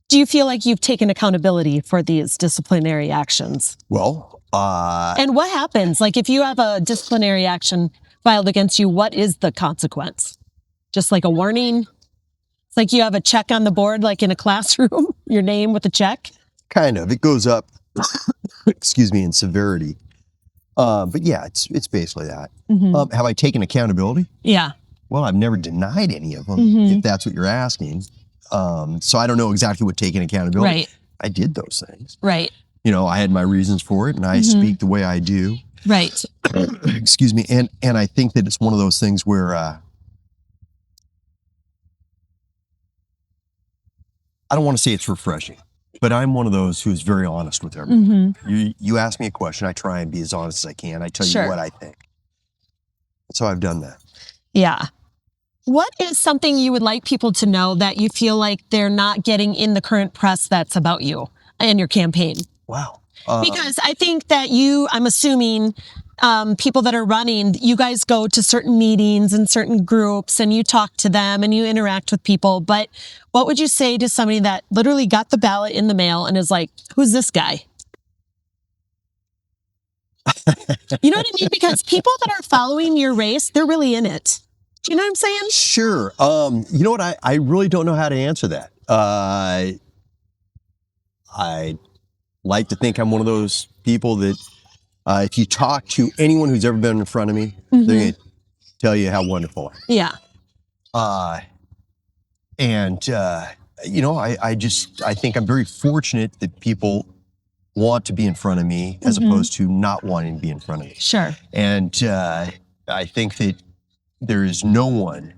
Do you feel like you've taken accountability for these disciplinary actions? Well, and what happens? Like if you have a disciplinary action filed against you, what is the consequence? Just like a warning? It's like you have a check on the board, like in a classroom, your name with a check? Kind of. It goes up, excuse me, in severity. But yeah, it's basically that. Have I taken accountability? Yeah. Well, I've never denied any of them, if that's what you're asking. So I don't know exactly what taking accountability. Right. I did those things. Right. You know, I had my reasons for it, and I speak the way I do. Right. Excuse me. And I think that it's one of those things where I don't want to say it's refreshing, but I'm one of those who's very honest with everyone. You ask me a question, I try and be as honest as I can. I tell you what I think. So I've done that. Yeah. What is something you would like people to know that you feel like they're not getting in the current press that's about you and your campaign? Wow. Because I think that I'm assuming people that are running, you guys go to certain meetings and certain groups and you talk to them and you interact with people. But what would you say to somebody that literally got the ballot in the mail and is like, who's this guy? You know what I mean? Because people that are following your race, they're really in it. Do you know what I'm saying? Sure. You know what? I really don't know how to answer that. I like to think I'm one of those people that if you talk to anyone who's ever been in front of me, they're going to tell you how wonderful I am. Yeah. You know, I think I'm very fortunate that people want to be in front of me as opposed to not wanting to be in front of me. Sure. And I think that there is no one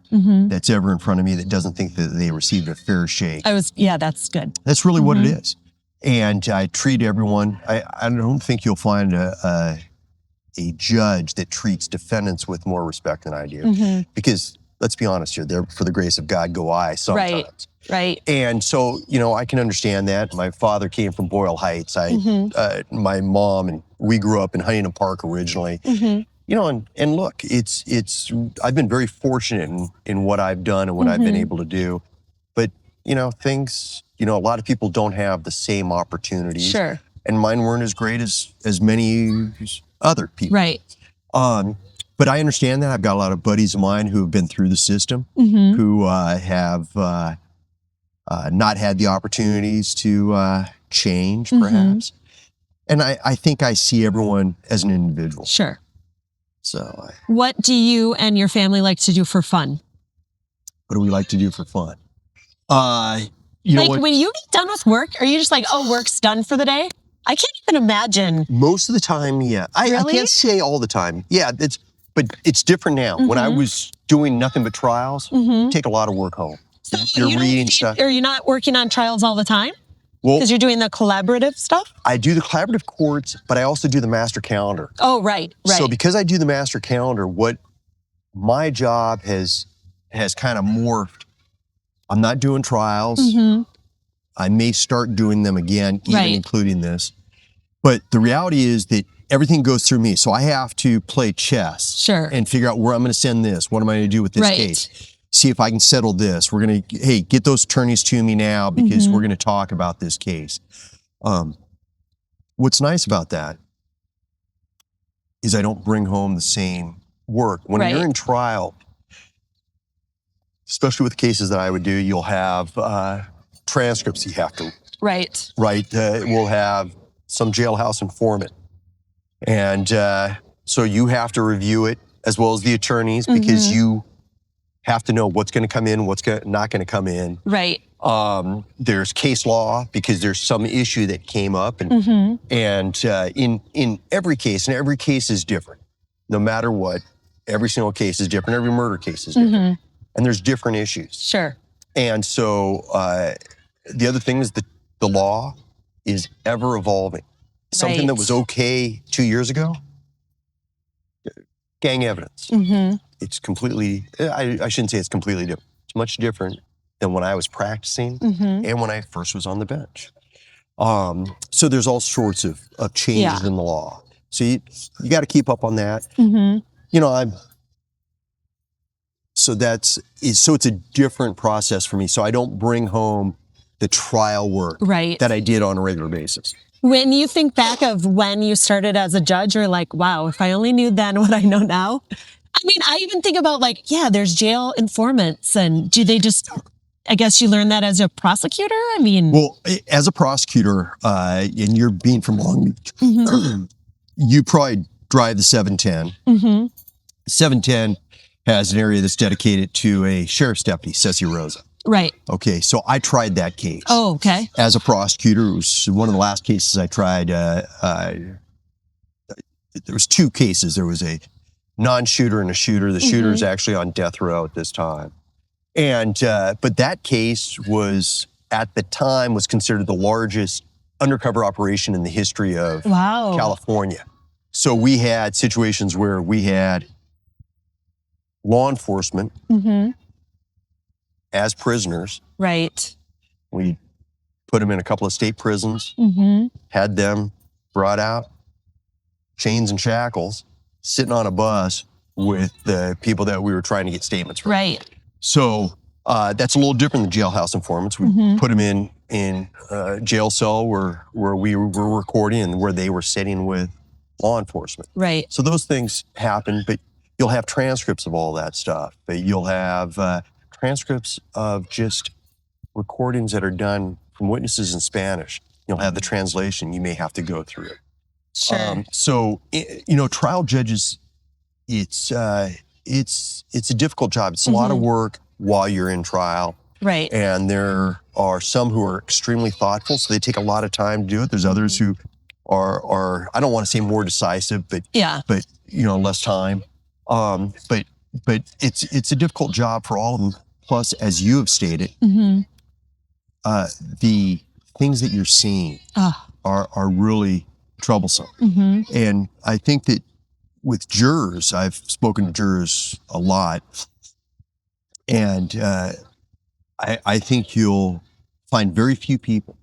that's ever in front of me that doesn't think that they received a fair shake. Yeah, that's good. That's really what it is. And I treat everyone, I don't think you'll find a judge that treats defendants with more respect than I do. Because let's be honest here, there for the grace of God go I sometimes. Right. And so, you know, I can understand that. My father came from Boyle Heights. My mom, and we grew up in Huntington Park originally. You know, and look, I've been very fortunate in what I've done and what I've been able to do. But, you know, a lot of people don't have the same opportunities. Sure. and mine weren't as great as many other people. Right. But I understand that. I've got a lot of buddies of mine who have been through the system, who have not had the opportunities to change, perhaps. And I think I see everyone as an individual. Sure. So, what do you and your family like to do for fun? What do we like to do for fun? You know, when you get done with work, are you just like, oh, work's done for the day? I can't even imagine. Most of the time, yeah. Really? I can't say all the time. Yeah, but it's different now. When I was doing nothing but trials, take a lot of work home. So you're reading stuff. Are you not working on trials all the time? Well, because you're doing the collaborative stuff? I do the collaborative courts, but I also do the master calendar. Oh, right. So because I do the master calendar, what my job has kind of morphed. I'm not doing trials. I may start doing them again, even including this. But the reality is that everything goes through me. So I have to play chess and figure out where I'm going to send this. What am I going to do with this case? See if I can settle this. We're going to, hey, get those attorneys to me now because we're going to talk about this case. What's nice about that is I don't bring home the same work. When you're in trial, especially with the cases that I would do, you'll have transcripts you have to write. We'll have some jailhouse informant. And so you have to review it as well as the attorneys because you have to know what's going to come in, what's not going to come in. There's case law because there's some issue that came up. And, in every case, and every case is different. No matter what, every single case is different. Every murder case is different. And there's different issues. And so the other thing is that the law is ever evolving. Something that was okay 2 years ago, gang evidence. It's completely, I shouldn't say it's completely different. It's much different than when I was practicing and when I first was on the bench. So there's all sorts of changes in the law. So you got to keep up on that. You know, so it's a different process for me. So I don't bring home the trial work that I did on a regular basis. When you think back of when you started as a judge, you're like, wow, if I only knew then what I know now. I mean, I even think about like, there's jail informants, and do they just, I guess you learn that as a prosecutor? I mean. Well, as a prosecutor, and you're being from Long Beach, you probably drive the 710. 710 has an area that's dedicated to a sheriff's deputy, Ceci Rosa. Okay, so I tried that case. Oh, okay. As a prosecutor, it was one of the last cases I tried. There was two cases. There was a non-shooter and a shooter. The shooter is actually on death row at this time. And but that case was, at the time, was considered the largest undercover operation in the history of California. So we had situations where we had law enforcement as prisoners. We put them in a couple of state prisons, had them brought out, chains and shackles, sitting on a bus with the people that we were trying to get statements from. So that's a little different than jailhouse informants. We put them in a jail cell where we were recording and where they were sitting with law enforcement. So those things happen, but you'll have transcripts of all that stuff. But you'll have transcripts of just recordings that are done from witnesses in Spanish. You'll have the translation. You may have to go through it. So, you know, trial judges, it's a difficult job. It's a lot of work while you're in trial. And there are some who are extremely thoughtful, so they take a lot of time to do it. There's others who are I don't want to say more decisive, but you know, less time. But it's a difficult job for all of them. Plus, as you have stated, the things that you're seeing are really troublesome. And I think that with jurors, I've spoken to jurors a lot, and I think you'll find very few people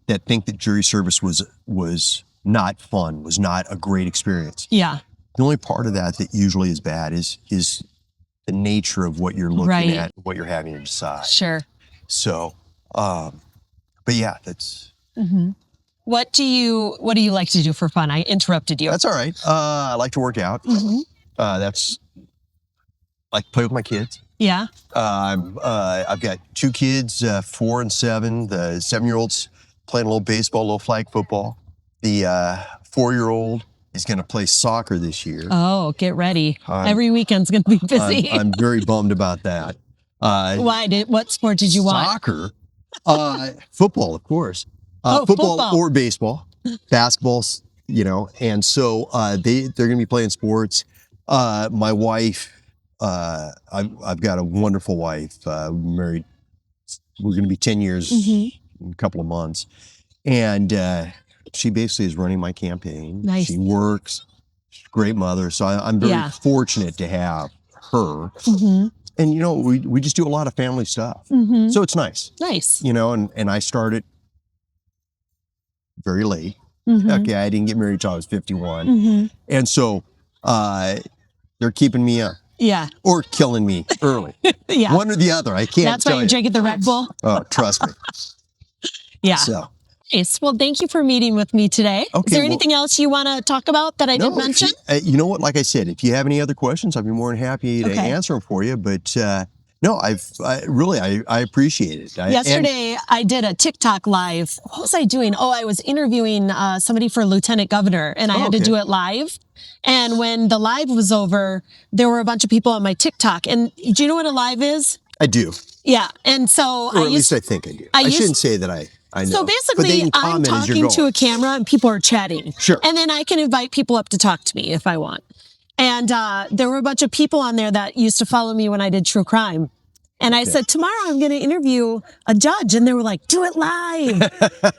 that think that jury service was not fun, was not a great experience. The only part of that usually is bad is the nature of what you're looking at, what you're having to decide. So, but yeah, that's. What do you like to do for fun? I interrupted you. That's all right. I like to work out. That's like play with my kids. Yeah. I've got 2 kids, 4 and 7. The 7-year-old's playing a little baseball, a little flag football. The 4-year-old is going to play soccer this year. Oh, get ready. Every weekend's going to be busy. I'm very bummed about that. Why? What sport did you want? Soccer. Football, of course. Football or baseball. Basketball, and so they're going to be playing sports. My wife, I've got a wonderful wife. Married, we're going to be 10 years in a couple of months. And she basically is running my campaign. Nice. She works. She's a great mother. So I'm very fortunate to have her. And, we just do a lot of family stuff. So it's nice. Nice. And I started very late. Okay, I didn't get married till I was 51. And so they're keeping me up. Yeah. Or killing me early. Yeah. One or the other. I can't That's why you're drinking the Red Bull? Oh, trust me. Yeah. So. Nice. Well, thank you for meeting with me today. Okay, is there anything else you want to talk about that I didn't mention? You know what? Like I said, if you have any other questions, I'd be more than happy to answer them for you. But no, I appreciate it. Yesterday, I did a TikTok live. What was I doing? Oh, I was interviewing somebody for lieutenant governor, and I had to do it live. And when the live was over, there were a bunch of people on my TikTok. And do you know what a live is? I do. Yeah. And so at least I think I do. I shouldn't say that I know. So basically, I'm talking to a camera and people are chatting. Sure. And then I can invite people up to talk to me if I want. And there were a bunch of people on there that used to follow me when I did true crime. And I said, tomorrow I'm going to interview a judge. And they were like, do it live.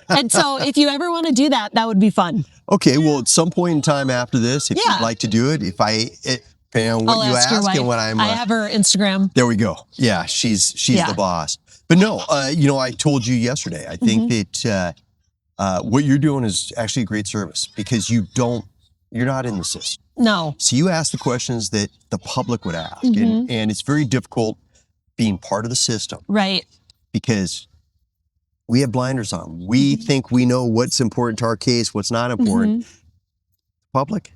And so if you ever want to do that, that would be fun. Okay. Well, at some point in time after this, if you'd like to do it, depending on what you ask and what I have her Instagram. There we go. Yeah. She's the boss. But no, I told you yesterday, I think that what you're doing is actually a great service because you're not in the system. No. So you ask the questions that the public would ask. And it's very difficult being part of the system. Right. Because we have blinders on. We think we know what's important to our case, what's not important. Public,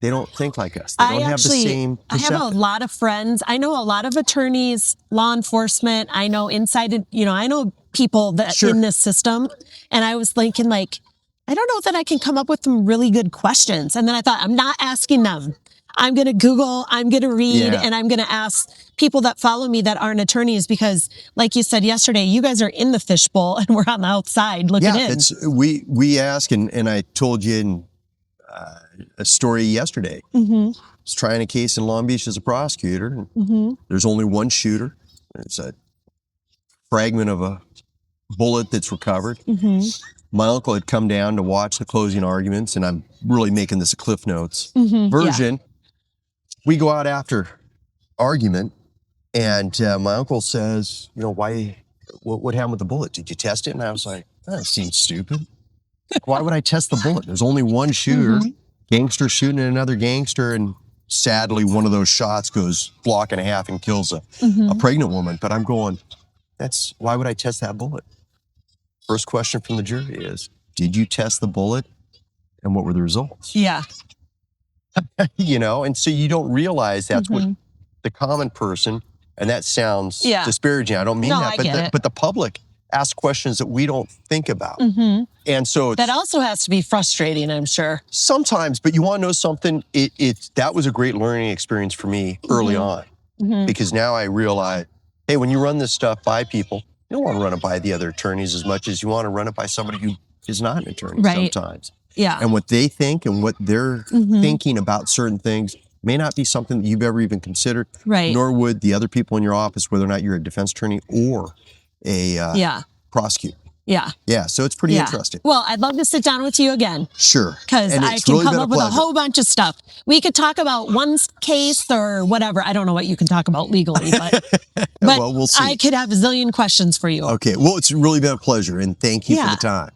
they don't think like us. They don't have the same perception. I have a lot of friends. I know a lot of attorneys, law enforcement. I know I know people that in this system. And I was thinking I don't know that I can come up with some really good questions. And then I thought, I'm not asking them. I'm going to Google, I'm going to read, and I'm going to ask people that follow me that aren't attorneys because, like you said yesterday, you guys are in the fishbowl and we're on the outside looking in. We ask, and I told you in a story yesterday. I was trying a case in Long Beach as a prosecutor. There's only one shooter. It's a fragment of a bullet that's recovered. My uncle had come down to watch the closing arguments, and I'm really making this a Cliff Notes version. Yeah. We go out after argument, and my uncle says, what happened with the bullet? Did you test it? And I was like, that seems stupid. Why would I test the bullet? There's only one shooter, gangster shooting at another gangster, and sadly, one of those shots goes block and a half and kills a pregnant woman. But I'm going, why would I test that bullet? First question from the jury is, did you test the bullet? And what were the results? Yeah. And so you don't realize that's what the common person, and that sounds disparaging. I don't mean that, but the public asks questions that we don't think about. And so that also has to be frustrating, I'm sure. Sometimes, but you want to know something? That was a great learning experience for me early on, because now I realize, hey, when you run this stuff by people, you don't want to run it by the other attorneys as much as you want to run it by somebody who is not an attorney sometimes. Yeah. And what they think and what they're thinking about certain things may not be something that you've ever even considered. Right. Nor would the other people in your office, whether or not you're a defense attorney or a prosecutor. Yeah. Yeah. So it's pretty interesting. Well, I'd love to sit down with you again. Sure. Because I can come up with a whole bunch of stuff. We could talk about one case or whatever. I don't know what you can talk about legally, but, well, we'll see. I could have a zillion questions for you. Okay. Well, it's really been a pleasure, and thank you for the time.